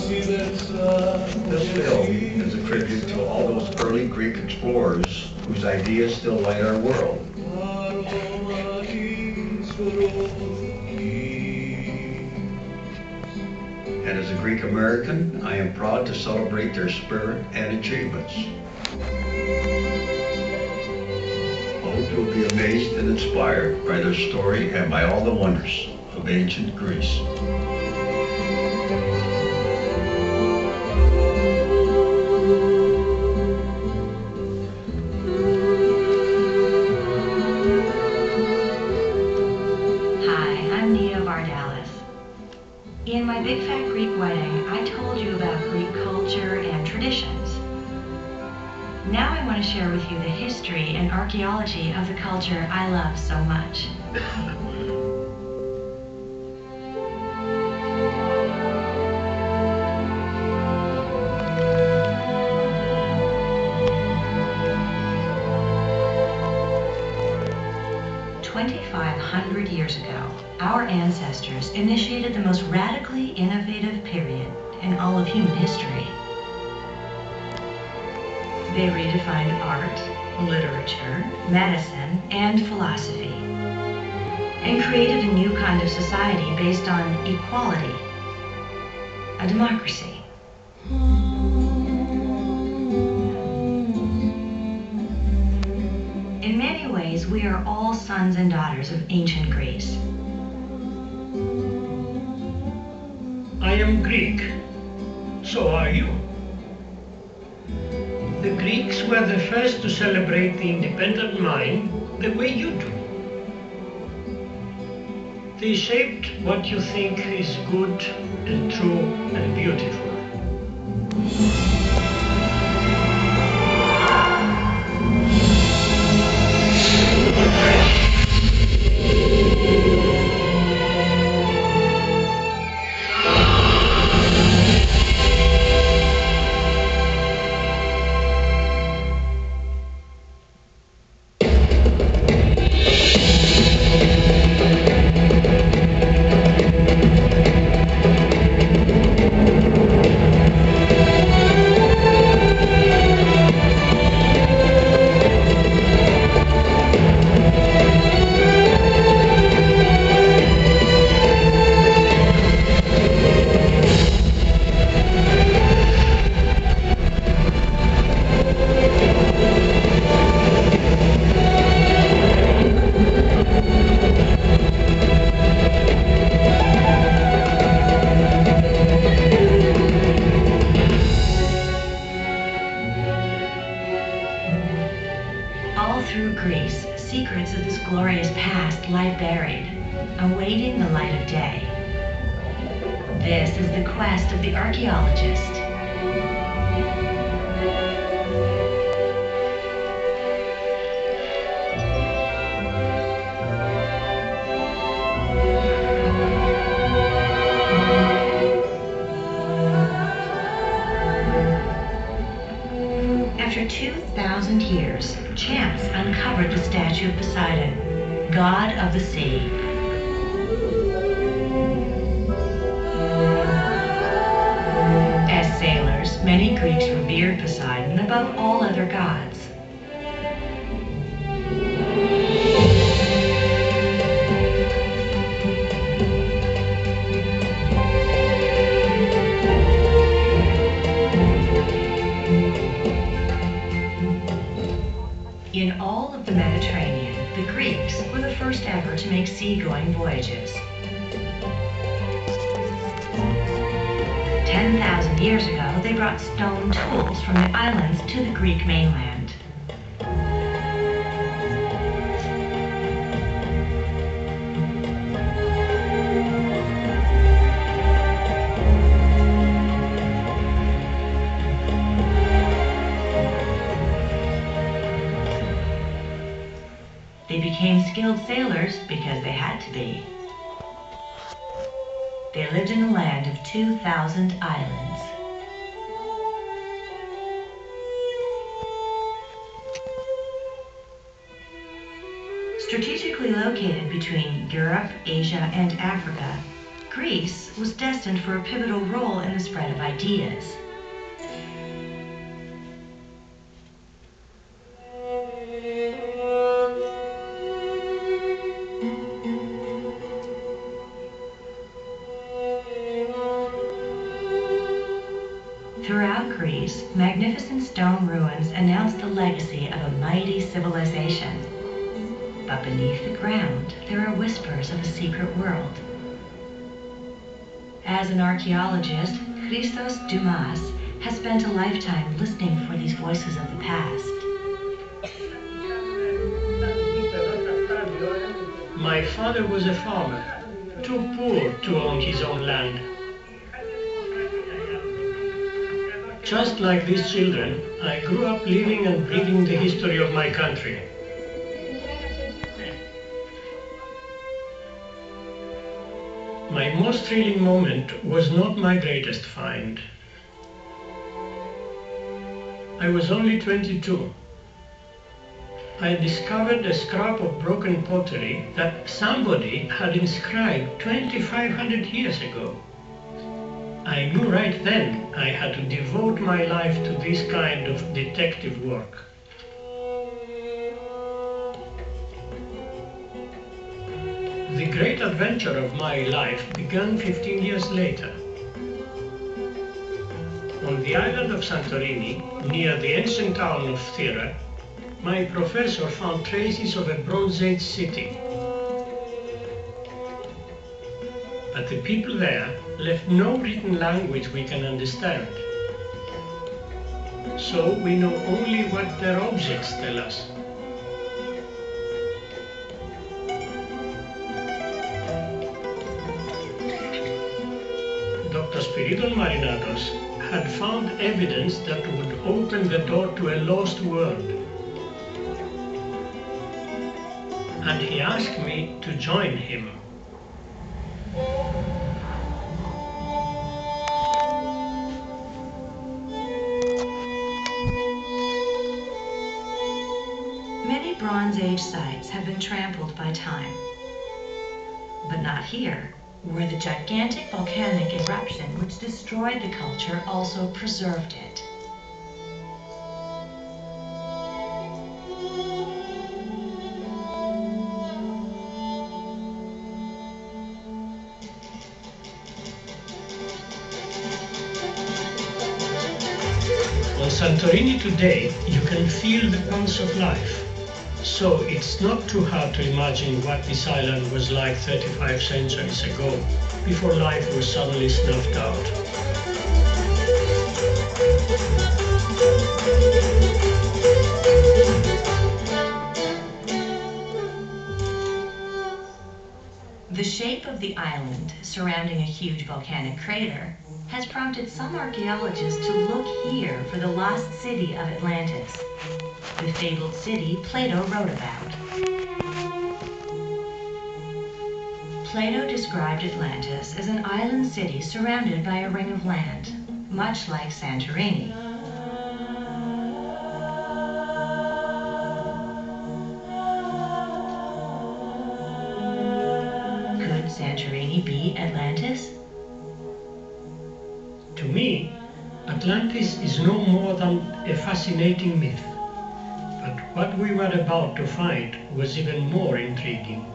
This film is a tribute to all those early Greek explorers whose ideas still light our world. And as a Greek American, I am proud to celebrate their spirit and achievements. I hope you'll be amazed and inspired by their story and by all the wonders of ancient Greece. In my Big Fat Greek Wedding, I told you about Greek culture and traditions. Now I want to share with you the history and archaeology of the culture I love so much. Years ago, our ancestors initiated the most radically innovative period in all of human history. They redefined art, literature, medicine, and philosophy, and created a new kind of society based on equality, a democracy. In many ways, we are all sons and daughters of ancient Greece. I am Greek. So are you. The Greeks were the first to celebrate the independent mind the way you do. They shaped what you think is good and true and beautiful. Secrets of this glorious past lie buried, awaiting the light of day. This is the quest of the archaeologist. After 2,000 years, chance uncovered the statue of Poseidon, god of the sea. As sailors, many Greeks revered Poseidon above all other gods. In all of the Mediterranean, the Greeks were the first ever to make seagoing voyages. 10,000 years ago, they brought stone tools from the islands to the Greek mainland. They became skilled sailors because they had to be. They lived in a land of 2,000 islands. Strategically located between Europe, Asia, and Africa, Greece was destined for a pivotal role in the spread of ideas. Throughout Greece, magnificent stone ruins announce the legacy of a mighty civilization. But beneath the ground, there are whispers of a secret world. As an archaeologist, Christos Dumas has spent a lifetime listening for these voices of the past. My father was a farmer, too poor to own his own land. Just like these children, I grew up living and breathing the history of my country. My most thrilling moment was not my greatest find. I was only 22. I discovered a scrap of broken pottery that somebody had inscribed 2,500 years ago. I knew right then I had to devote my life to this kind of detective work. The great adventure of my life began 15 years later. On the island of Santorini, near the ancient town of Thera, my professor found traces of a Bronze Age city. But the people there left no written language we can understand. So we know only what their objects tell us. Dr. Spiridon Marinatos had found evidence that would open the door to a lost world. And he asked me to join him. Many Bronze Age sites have been trampled by time. But not here, where the gigantic volcanic eruption which destroyed the culture also preserved it. On Santorini today, you can feel the pulse of life. So it's not too hard to imagine what this island was like 35 centuries ago, before life was suddenly snuffed out. The shape of the island, surrounding a huge volcanic crater, has prompted some archaeologists to look here for the lost city of Atlantis, the fabled city Plato wrote about. Plato described Atlantis as an island city surrounded by a ring of land, much like Santorini. Could Santorini be Atlantis? To me, Atlantis is no more than a fascinating myth. But what we were about to find was even more intriguing.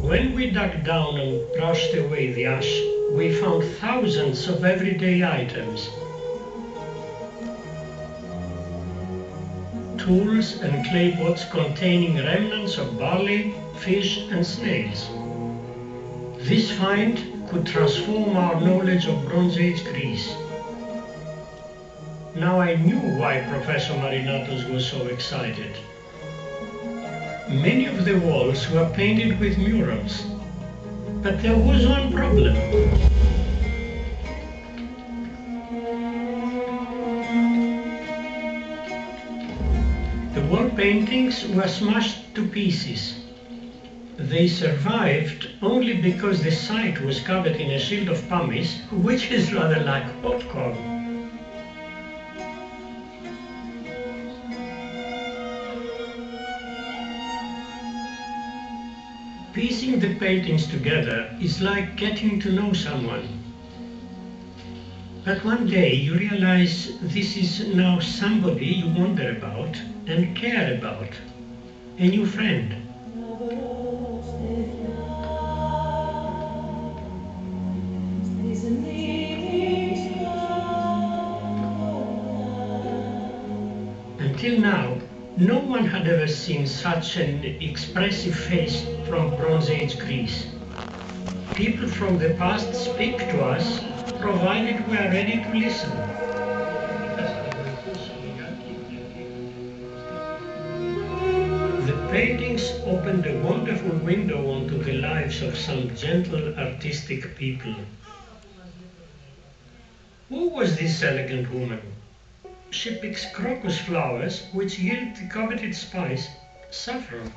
When we dug down and brushed away the ash, we found thousands of everyday items. Tools and clay pots containing remnants of barley, fish and snails. This find could transform our knowledge of Bronze Age Greece. Now I knew why Professor Marinatos was so excited. Many of the walls were painted with murals, but there was one problem. The wall paintings were smashed to pieces. They survived only because the site was covered in a shield of pumice, which is rather like popcorn. Piecing the paintings together is like getting to know someone. But one day you realize this is now somebody you wonder about and care about, a new friend. Until now, no one had ever seen such an expressive face from Bronze Age Greece. People from the past speak to us, provided we are ready to listen. The paintings opened a wonderful window onto the lives of some gentle, artistic people. Who was this elegant woman? She picks crocus flowers which yield the coveted spice, saffron.